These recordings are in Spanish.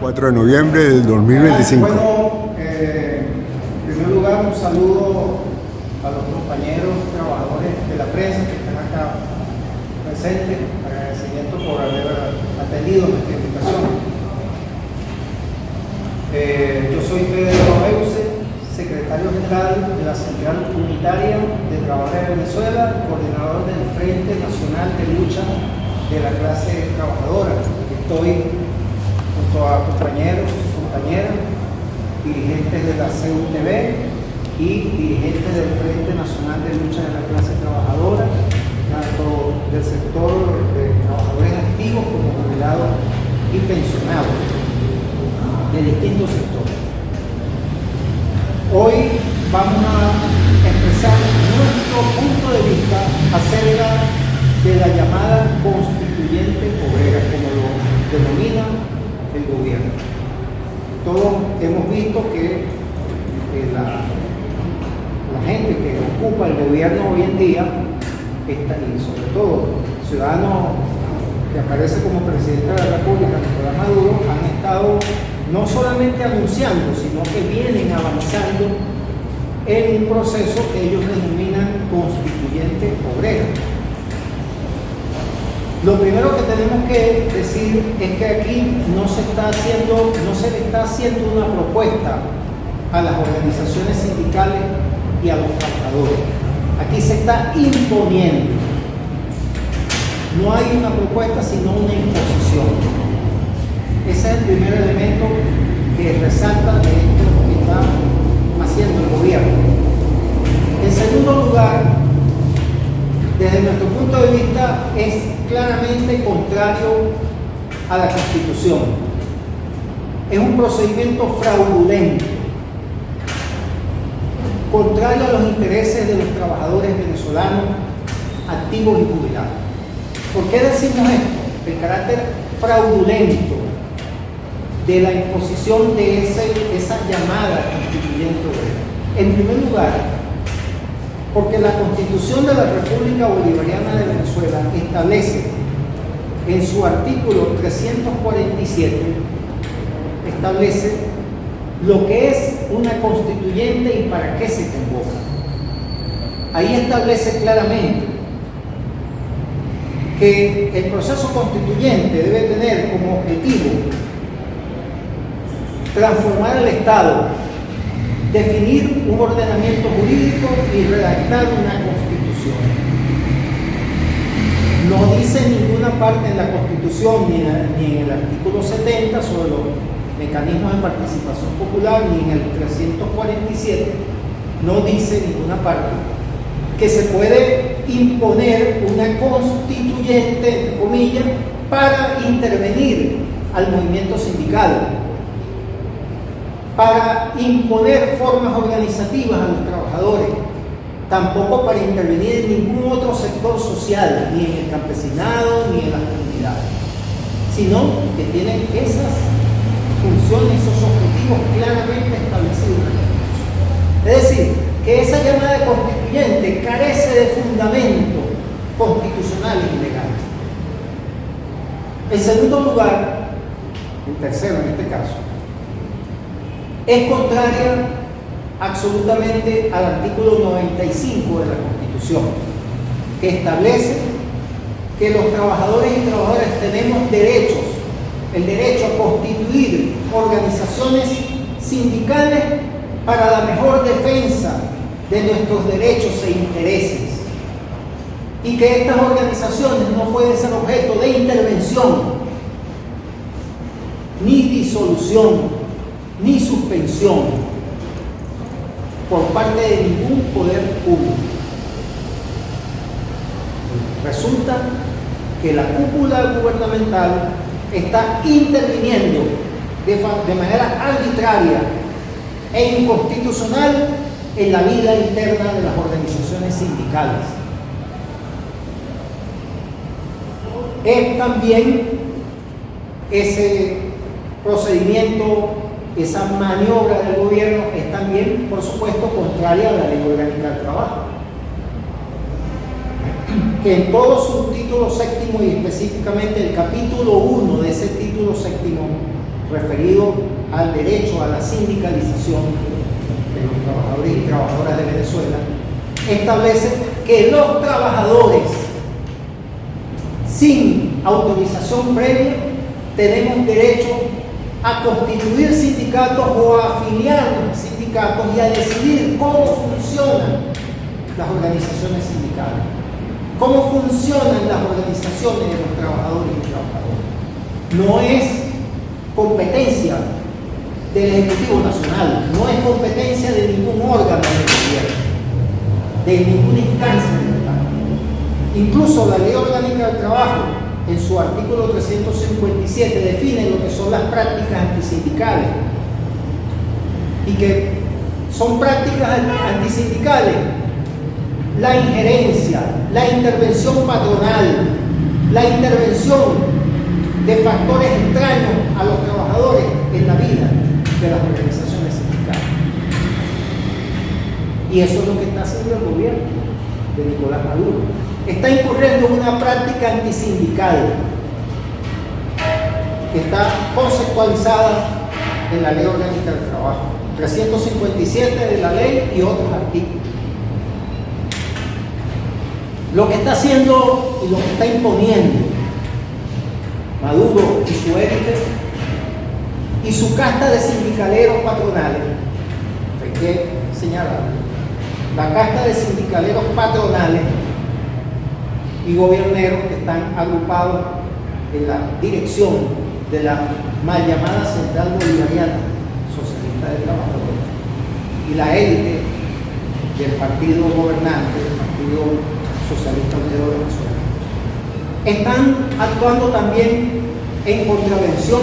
4 de noviembre del 2025. Bueno, en primer lugar, un saludo a los compañeros trabajadores de la prensa que están acá presentes. Agradecimiento por haber atendido nuestra invitación. Yo soy Pedro Euse, secretario general de la Central Unitaria de Trabajadores de Venezuela, coordinador del Frente Nacional de Lucha de la Clase Trabajadora. Estoy junto a compañeros y compañeras, dirigentes de la CUTV y dirigentes del Frente Nacional de Lucha de la Clase Trabajadora, tanto del sector de trabajadores activos como jubilados y pensionados de distintos sectores. Hoy vamos a expresar nuestro punto de vista acerca de la llamada constituyente obrera, como lo denomina el gobierno. Todos hemos visto que la gente que ocupa el gobierno hoy en día, y sobre todo ciudadanos que aparece como presidente de la República, Nicolás Maduro, han estado no solamente anunciando, sino que vienen avanzando en un proceso que ellos denominan constituyente obrera. Lo primero que tenemos que decir es que aquí no se le está haciendo una propuesta a las organizaciones sindicales y a los trabajadores. Aquí se está imponiendo. No hay una propuesta, sino una imposición. Ese es el primer elemento que resalta de esto que está haciendo el gobierno. En segundo lugar, desde nuestro punto de vista, es claramente contrario a la Constitución. Es un procedimiento fraudulento, contrario a los intereses de los trabajadores venezolanos activos y jubilados. ¿Por qué decimos esto? El carácter fraudulento de la imposición de esa llamada constituyente obrera. En primer lugar, porque la Constitución de la República Bolivariana de Venezuela establece en su artículo 347, establece lo que es una constituyente y para qué se convoca. Ahí establece claramente que el proceso constituyente debe tener como objetivo transformar el Estado, definir un ordenamiento jurídico y redactar una constitución. No dice en ninguna parte en la Constitución, ni en el artículo 70 sobre los mecanismos de participación popular, ni en el 347, no dice en ninguna parte que se puede imponer una constituyente, entre comillas, para intervenir al movimiento sindical, para imponer formas organizativas a los trabajadores, tampoco para intervenir en ningún otro sector social, ni en el campesinado, ni en las comunidades, sino que tienen esas funciones, esos objetivos claramente establecidos en la Constitución. Es decir, que esa llamada constituyente carece de fundamentos constitucionales y legales. En segundo lugar, en tercero en este caso, es contraria absolutamente al artículo 95 de la Constitución, que establece que los trabajadores y trabajadoras tenemos derechos, el derecho a constituir organizaciones sindicales para la mejor defensa de nuestros derechos e intereses, y que estas organizaciones no pueden ser objeto de intervención, ni disolución, ni suspensión por parte de ningún poder público. Resulta que la cúpula gubernamental está interviniendo de manera arbitraria e inconstitucional en la vida interna de las organizaciones sindicales. Es también ese procedimiento, esa maniobra del gobierno, es también, por supuesto, contraria a la Ley Orgánica del Trabajo, que en todo su título séptimo y específicamente el capítulo 1 de ese título séptimo referido al derecho a la sindicalización de los trabajadores y trabajadoras de Venezuela, establece que los trabajadores sin autorización previa tenemos derecho a constituir sindicatos o a afiliarnos a sindicatos y a decidir cómo funcionan las organizaciones sindicales, cómo funcionan las organizaciones de los trabajadores y trabajadoras. No es competencia del Ejecutivo Nacional, no es competencia de ningún órgano del gobierno, de ninguna instancia del Estado. Incluso la Ley Orgánica del Trabajo, en su artículo 357, define lo que son las prácticas antisindicales, y que son prácticas antisindicales: la injerencia, la intervención patronal, la intervención de factores extraños a los trabajadores en la vida de las organizaciones sindicales. Y eso es lo que está haciendo el gobierno de Nicolás Maduro. Está incurriendo en una práctica antisindical que está conceptualizada en la Ley Orgánica del Trabajo, 357 de la ley y otros artículos. Lo que está haciendo y lo que está imponiendo Maduro y su élite y su casta de sindicaleros patronales, hay que señalar, la casta de sindicaleros patronales y gobierneros que están agrupados en la dirección de la mal llamada Central Bolivariana Socialista de Trabajadores y la élite del partido gobernante, el Partido Socialista Unido de Venezuela, están actuando también en contravención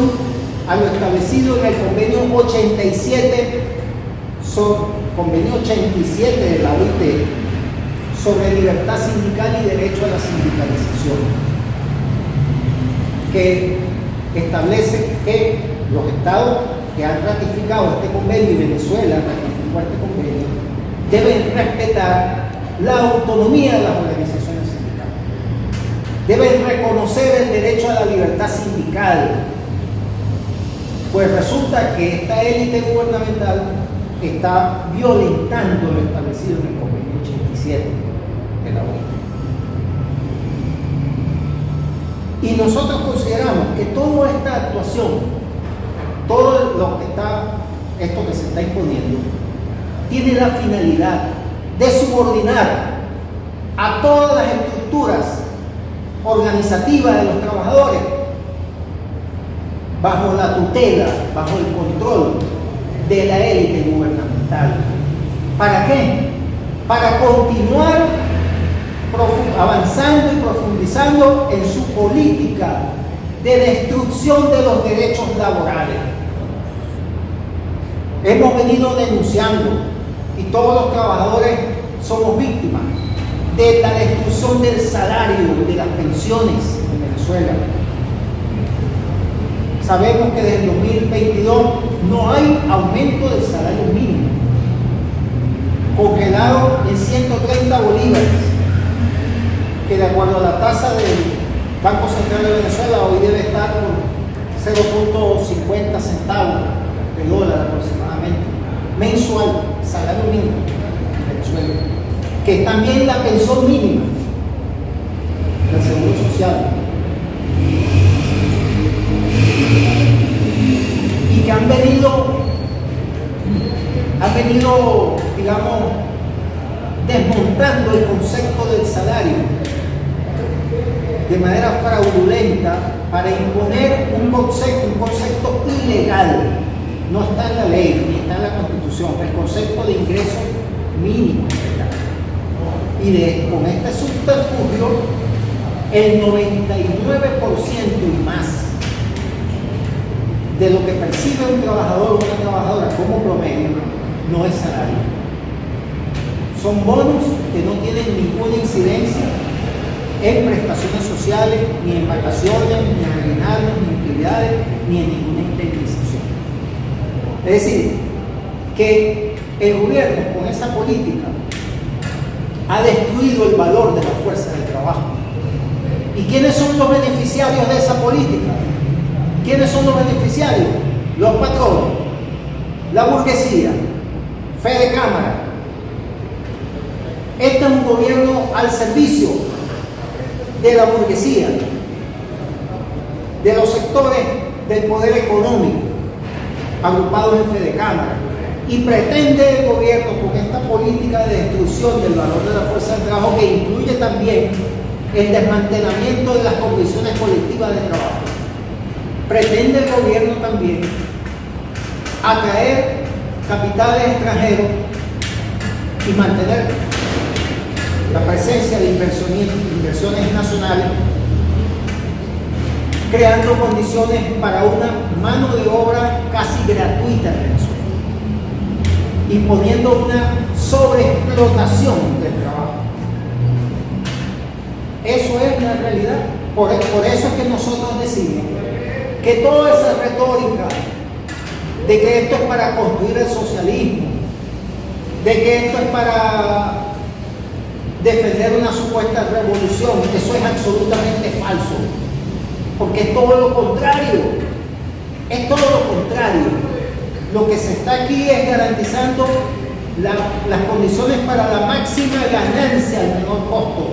a lo establecido en el convenio 87, convenio 87 de la OIT sobre libertad sindical y derecho a la sindicalización, que establece que los estados que han ratificado este convenio, y Venezuela ratificó este convenio, deben respetar la autonomía de las organizaciones sindicales, deben reconocer el derecho a la libertad sindical, pues resulta que esta élite gubernamental está violentando lo establecido en el convenio 87 de la OIT. Y nosotros consideramos que toda esta actuación, todo lo que esto que se está imponiendo, tiene la finalidad de subordinar a todas las estructuras organizativas de los trabajadores bajo la tutela, bajo el control de la élite gubernamental. ¿Para qué? Para continuar avanzando y profundizando en su política de destrucción de los derechos laborales. Hemos venido denunciando, y todos los trabajadores somos víctimas de la destrucción del salario y de las pensiones en Venezuela. Sabemos que desde el 2022 no hay aumento del salario mínimo, congelado en 130 bolívares, que de acuerdo a la tasa del Banco Central de Venezuela hoy debe estar por 0.50 centavos de dólar aproximadamente, mensual, salario mínimo en Venezuela, que es también la pensión mínima del Seguro Social, y que han venido, digamos, desmontando el concepto del salario de manera fraudulenta para imponer un concepto ilegal. No está en la ley ni está en la Constitución, el concepto de ingreso mínimo. Y con este subterfugio, el 99% y más de lo que percibe un trabajador o una trabajadora como promedio no es salario. Son bonos que no tienen ninguna incidencia en prestaciones sociales, ni en vacaciones, ni en aguinaldos, ni en utilidades, ni en ninguna indemnización. Es decir, que el gobierno con esa política ha destruido el valor de la fuerza de trabajo. ¿Y quiénes son los beneficiarios de esa política? ¿Quiénes son los beneficiarios? los patrones, la burguesía, Fede Cámara. Este es un gobierno al servicio de la burguesía, de los sectores del poder económico agrupados en Fede Cámara, y pretende el gobierno, con esta política de destrucción del valor de la fuerza de trabajo, que incluye también el desmantelamiento de las condiciones colectivas de trabajo, pretende el gobierno también atraer capitales extranjeros y mantener la presencia de inversiones nacionales, creando condiciones para una mano de obra casi gratuita en Venezuela, imponiendo una sobreexplotación del trabajo. Eso es la realidad. Por eso es que nosotros decimos que toda esa retórica de que esto es para construir el socialismo, de que esto es para defender una supuesta revolución, eso es absolutamente falso, porque es todo lo contrario, es todo lo contrario. Lo que se está aquí es garantizando las condiciones para la máxima ganancia al menor costo,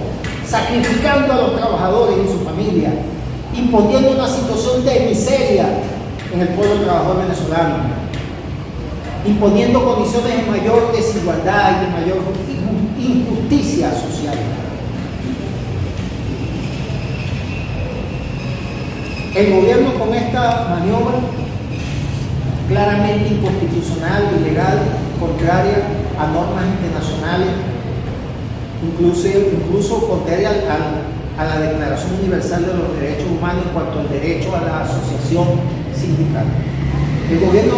sacrificando a los trabajadores y su familia, imponiendo una situación de miseria en el pueblo trabajador venezolano, imponiendo condiciones de mayor desigualdad y de mayor injusticia social. El gobierno, con esta maniobra claramente inconstitucional, ilegal, contraria a normas internacionales, incluso contraria a la Declaración Universal de los Derechos Humanos en cuanto al derecho a la asociación sindical. El gobierno,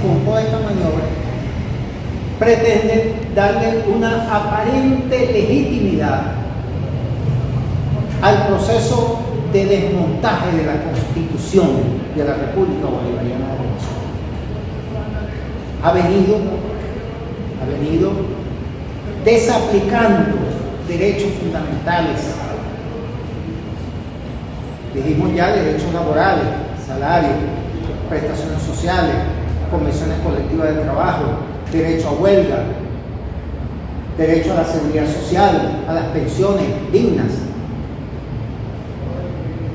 con toda esta maniobra, pretende darle una aparente legitimidad al proceso de desmontaje de la Constitución de la República Bolivariana de Venezuela. Ha venido desaplicando derechos fundamentales. Dijimos ya derechos laborales, salarios, prestaciones sociales, convenciones colectivas de trabajo, derecho a huelga, derecho a la seguridad social, a las pensiones dignas,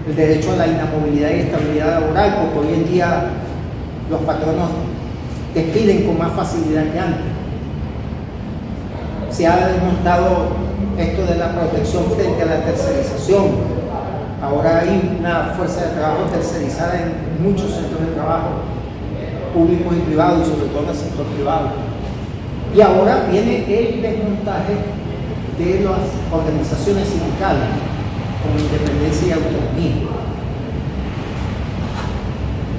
el derecho a la inamovilidad y estabilidad laboral, porque hoy en día los patronos despiden con más facilidad que antes. Se ha desmontado esto de la protección frente a la tercerización. Ahora hay una fuerza de trabajo tercerizada en muchos centros de trabajo, públicos y privados, y sobre todo en el sector privado. Y ahora viene el desmontaje de las organizaciones sindicales con independencia y autonomía.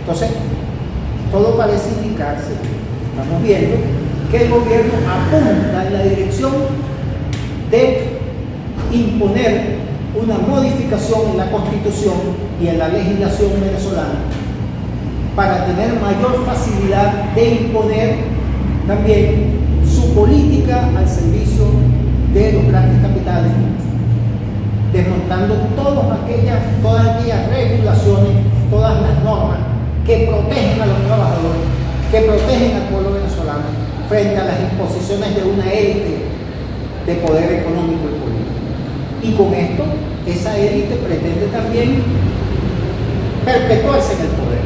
Entonces, todo parece indicarse, estamos viendo, que el gobierno apunta en la dirección de imponer una modificación en la Constitución y en la legislación venezolana para tener mayor facilidad de imponer también su política al servicio de los grandes capitales, desmontando todas aquellas regulaciones, todas las normas que protegen a los trabajadores, que protegen al pueblo venezolano frente a las imposiciones de una élite de poder económico y político. Y con esto, esa élite pretende también perpetuarse en el poder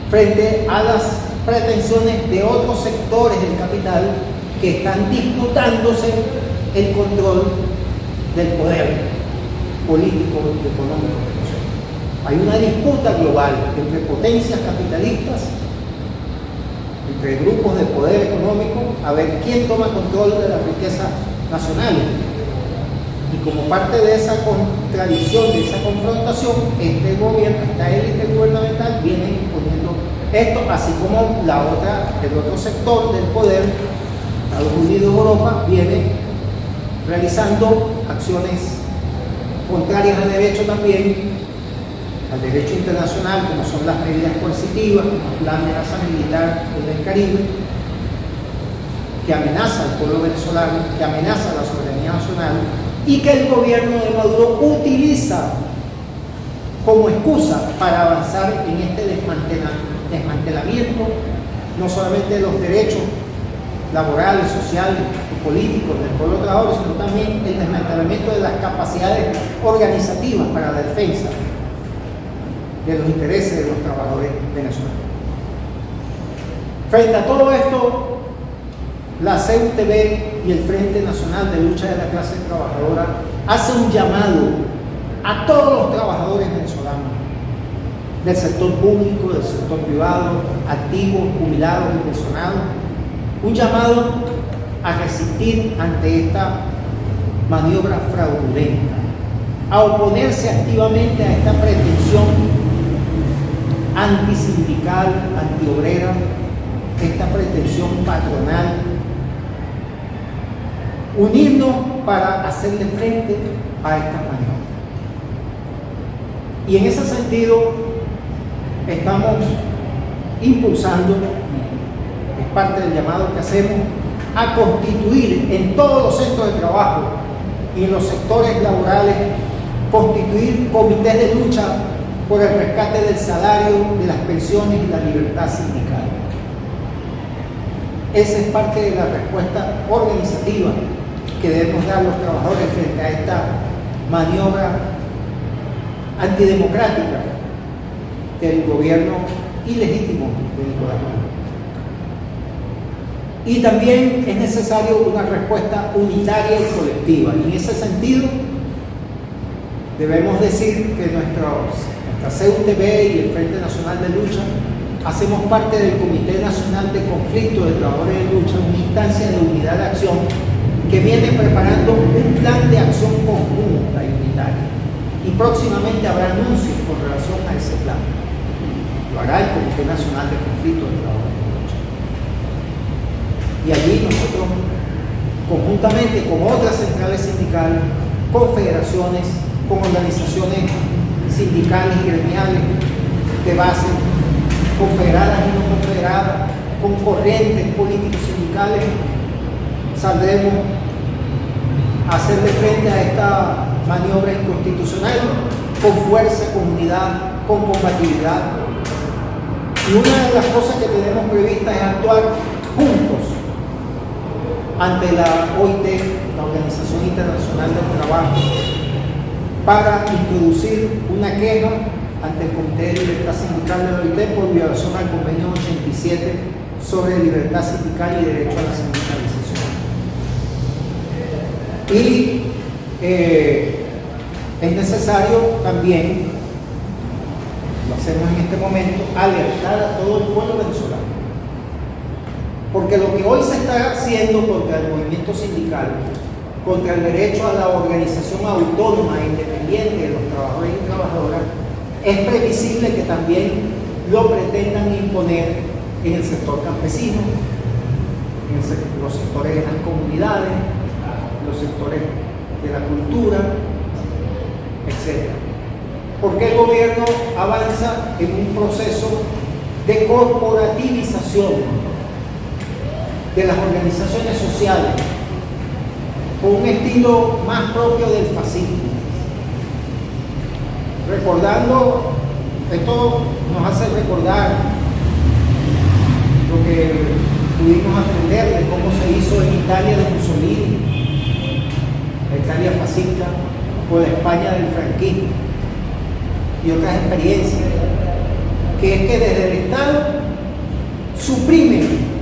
frente a las pretensiones de otros sectores del capital que están disputándose el control del poder político y económico. Hay una disputa global entre potencias capitalistas, entre grupos de poder económico, a ver quién toma control de la riqueza nacional. Y como parte de esa contradicción, de esa confrontación, este gobierno, esta élite gubernamental viene imponiendo esto, así como el otro sector del poder, Estados Unidos y Europa, viene realizando acciones contrarias al derecho también, al derecho internacional, como son las medidas coercitivas, como la amenaza militar en el Caribe, que amenaza al pueblo venezolano, que amenaza a la soberanía nacional, y que el gobierno de Maduro utiliza como excusa para avanzar en este desmantelamiento, no solamente de los derechos laborales, sociales y políticos del pueblo trabajador, sino también el desmantelamiento de las capacidades organizativas para la defensa de los intereses de los trabajadores venezolanos. Frente a todo esto, la CUTV y el Frente Nacional de Lucha de la Clase Trabajadora hace un llamado a todos los trabajadores venezolanos, del sector público, del sector privado, activos, jubilados y pensionados, un llamado a resistir ante esta maniobra fraudulenta, a oponerse activamente a esta pretensión antisindical, antiobrera, esta pretensión patronal, unirnos para hacerle frente a esta maniobra. Y en ese sentido estamos impulsando, es parte del llamado que hacemos, a constituir en todos los centros de trabajo y en los sectores laborales, constituir comités de lucha por el rescate del salario, de las pensiones y la libertad sindical. Esa es parte de la respuesta organizativa que debemos dar los trabajadores frente a esta maniobra antidemocrática del gobierno ilegítimo de Nicolás Maduro. Y también es necesario una respuesta unitaria y colectiva. Y en ese sentido, debemos decir que nuestra CUTV y el Frente Nacional de Lucha hacemos parte del Comité Nacional de Conflicto de Trabajadores de Lucha, una instancia de unidad de acción que viene preparando un plan de acción conjunta y unitaria. Y próximamente habrá anuncios con relación a ese plan. Lo hará el Comité Nacional de Conflicto de Trabajadores de Lucha. Y allí nosotros, conjuntamente con otras centrales sindicales, confederaciones, con organizaciones sindicales y gremiales de base, confederadas y no confederadas, con corrientes políticos sindicales, saldremos a hacerle frente a esta maniobra inconstitucional con fuerza, con unidad, con combatividad. Y una de las cosas que tenemos previstas es actuar juntos ante la OIT, la Organización Internacional del Trabajo, para introducir una queja ante el Comité de Libertad Sindical de la OIT por violación al Convenio 87 sobre libertad sindical y derecho a la sindicalización. Y es necesario también, lo hacemos en este momento, alertar a todo el pueblo venezolano. Porque lo que hoy se está haciendo contra el movimiento sindical, contra el derecho a la organización autónoma e independiente de los trabajadores y trabajadoras, es previsible que también lo pretendan imponer en el sector campesino, en los sectores de las comunidades, los sectores de la cultura, etc. Porque el gobierno avanza en un proceso de corporativización de las organizaciones sociales, con un estilo más propio del fascismo. Recordando, esto nos hace recordar lo que pudimos aprender de cómo se hizo en Italia de Mussolini, la Italia fascista, o la España del franquismo, y otras experiencias, que es que desde el Estado suprimen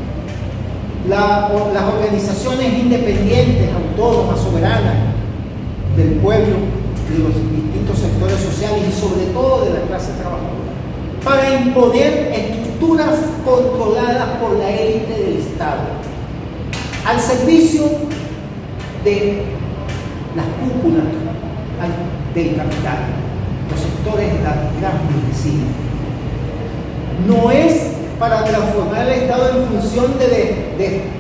las organizaciones independientes, autónomas, soberanas del pueblo, de los distintos sectores sociales y sobre todo de la clase trabajadora, para imponer estructuras controladas por la élite del Estado, al servicio de las cúpulas del capital, los sectores de la gran burguesía. No es para transformar el Estado en función de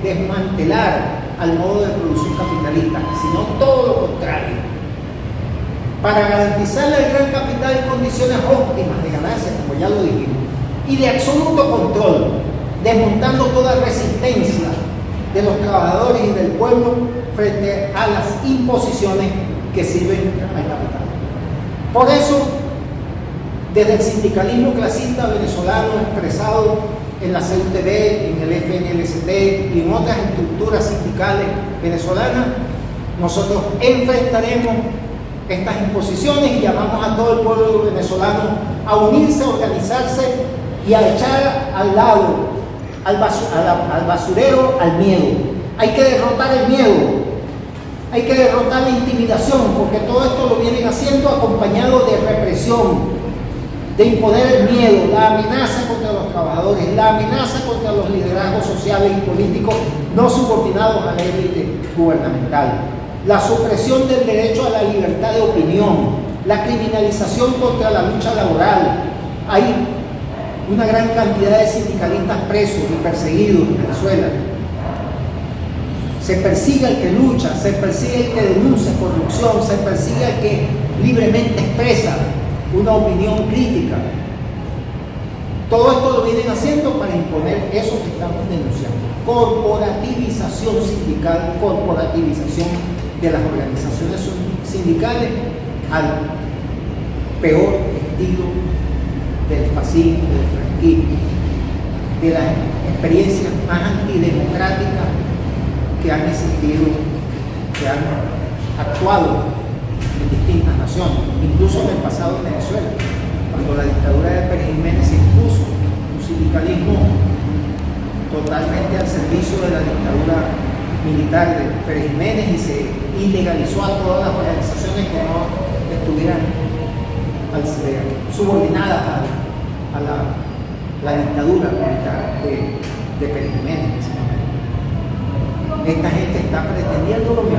desmantelar al modo de producción capitalista, sino todo lo contrario, para garantizarle al gran capital condiciones óptimas de ganancia, como ya lo dijimos, y de absoluto control, desmontando toda resistencia de los trabajadores y del pueblo frente a las imposiciones que sirven al capital. Por eso Desde el sindicalismo clasista venezolano expresado en la CUTV, en el FNLST y en otras estructuras sindicales venezolanas, nosotros enfrentaremos estas imposiciones y llamamos a todo el pueblo venezolano a unirse, a organizarse y a echar al lado, al basurero, al miedo. Hay que derrotar el miedo, hay que derrotar la intimidación, porque todo esto lo vienen haciendo acompañado de represión, de imponer el miedo, la amenaza contra los trabajadores, la amenaza contra los liderazgos sociales y políticos no subordinados a la élite gubernamental, la supresión del derecho a la libertad de opinión, la criminalización contra la lucha laboral. Hay una gran cantidad de sindicalistas presos y perseguidos en Venezuela. Se persigue al que lucha, se persigue al que denuncia corrupción, se persigue al que libremente expresa una opinión crítica. Todo esto lo vienen haciendo para imponer eso que estamos denunciando: corporativización sindical, corporativización de las organizaciones sindicales al peor estilo del fascismo, del franquismo, de las experiencias más antidemocráticas que han existido, que han actuado en distintas naciones, incluso en el pasado en Venezuela, cuando la dictadura de Pérez Jiménez impuso un sindicalismo totalmente al servicio de la dictadura militar de Pérez Jiménez y se ilegalizó a todas las organizaciones que no estuvieran subordinadas a la dictadura militar de Pérez Jiménez en ese momento. Esta gente está pretendiendo lo mismo.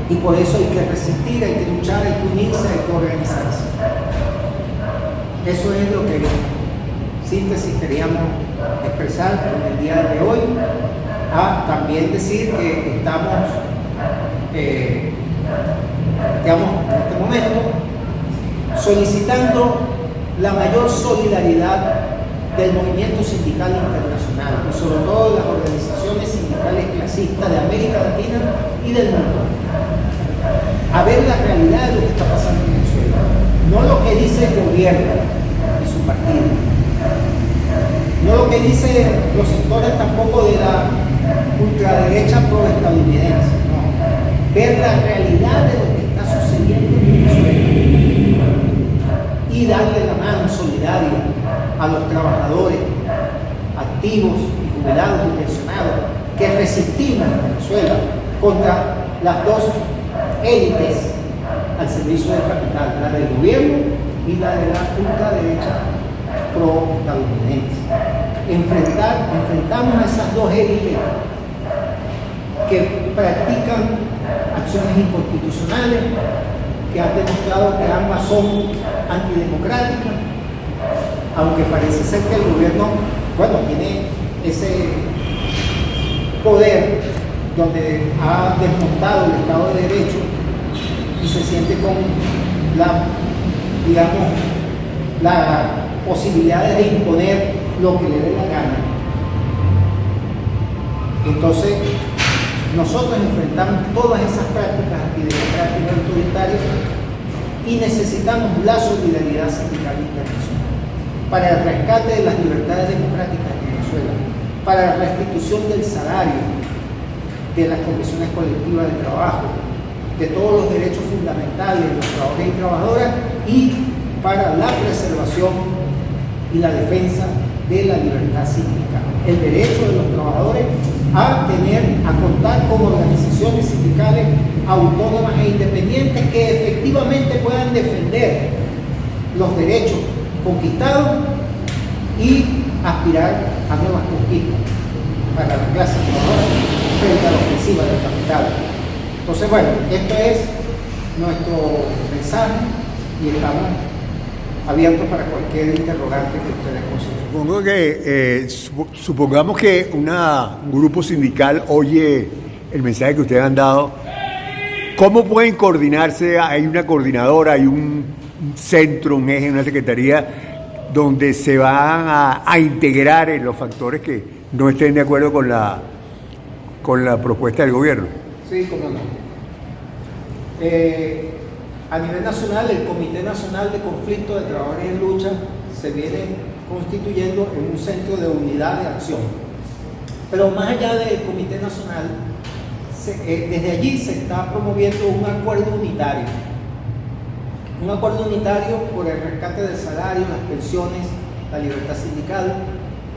Y por eso hay que resistir, hay que luchar, hay que unirse, hay que organizarse. Eso es lo que en síntesis queríamos expresar en el día de hoy. También decir que estamos, digamos, en este momento solicitando la mayor solidaridad del movimiento sindical internacional y sobre todo de las organizaciones sindicales clasistas de América Latina y del mundo, a ver la realidad de lo que está pasando en Venezuela, no lo que dice el gobierno y su partido, no lo que dicen los sectores tampoco de la ultraderecha pro-estadounidense, no, ver la realidad de lo que está sucediendo en Venezuela y darle la mano solidaria a los trabajadores activos y jubilados y pensionados que resistimos en Venezuela contra las dos élites al servicio del capital, la del gobierno y la de la ultraderecha pro-estadounidense. Enfrentamos a esas dos élites que practican acciones inconstitucionales, que han demostrado que ambas son antidemocráticas, aunque parece ser que el gobierno, bueno, tiene ese poder donde ha desmontado el Estado de Derecho y se siente con la, digamos, la posibilidad de imponer lo que le dé la gana. Entonces, nosotros enfrentamos todas esas prácticas antidemocráticas autoritarias y necesitamos la solidaridad sindical internacional para el rescate de las libertades democráticas en Venezuela, para la restitución del salario, de las comisiones colectivas de trabajo, de todos los derechos fundamentales de los trabajadores y trabajadoras y para la preservación y la defensa de la libertad sindical. El derecho de los trabajadores a contar con organizaciones sindicales autónomas e independientes que efectivamente puedan defender los derechos conquistados y aspirar a nuevas conquistas para la clase trabajadora frente a la ofensiva del capital. Entonces, bueno, esto es nuestro mensaje y estamos abiertos para cualquier interrogante que ustedes consideren. Supongo que, supongamos que un grupo sindical oye el mensaje que ustedes han dado. ¿Cómo pueden coordinarse? ¿Hay una coordinadora, hay un centro, un eje, una secretaría donde se van a integrar en los factores que no estén de acuerdo con la propuesta del gobierno? Sí, cómo no. A nivel nacional, el Comité Nacional de Conflicto de Trabajadores en Lucha se viene constituyendo en un centro de unidad de acción. Pero más allá del Comité Nacional, desde allí se está promoviendo un acuerdo unitario. Un acuerdo unitario por el rescate del salario, las pensiones, la libertad sindical.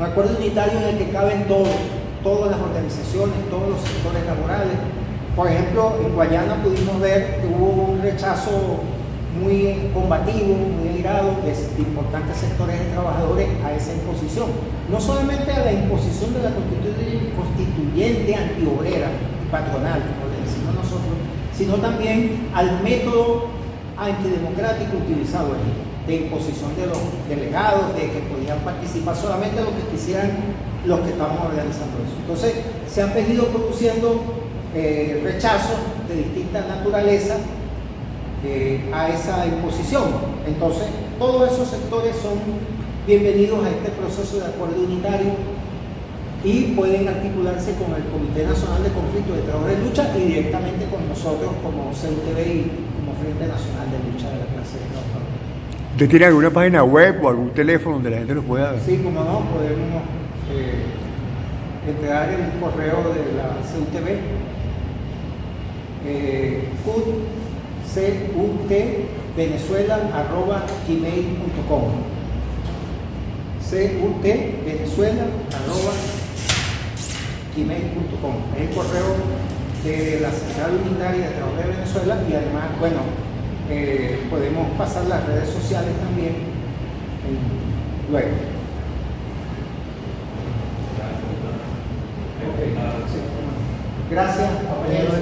Un acuerdo unitario en el que caben todas las organizaciones, todos los sectores laborales. Por ejemplo, en Guayana pudimos ver que hubo un rechazo muy combativo, muy airado de importantes sectores de trabajadores a esa imposición. No solamente a la imposición de la constituyente antiobrera y patronal, como le decimos nosotros, sino también al método antidemocrático utilizado allí, de imposición de los delegados, de que podían participar solamente los que quisieran, los que estaban organizando eso. Entonces, se han venido produciendo rechazos de distinta naturaleza a esa imposición. Entonces, todos esos sectores son bienvenidos a este proceso de acuerdo unitario y pueden articularse con el Comité Nacional de Conflicto de Trabajadores de Lucha y directamente con nosotros como CUTV y como Frente Nacional de Lucha de la Clase de Trabajadores. ¿Usted tiene alguna página web o algún teléfono donde la gente nos pueda...? Sí, como no, podemos entregar el correo de la CUTV, cutvenezuela@gmail.com, cutvenezuela@gmail.com. Es el correo de la Central Unitaria de Trabajadores de Venezuela y además, bueno, podemos pasar las redes sociales también luego. Gracias, compañeros.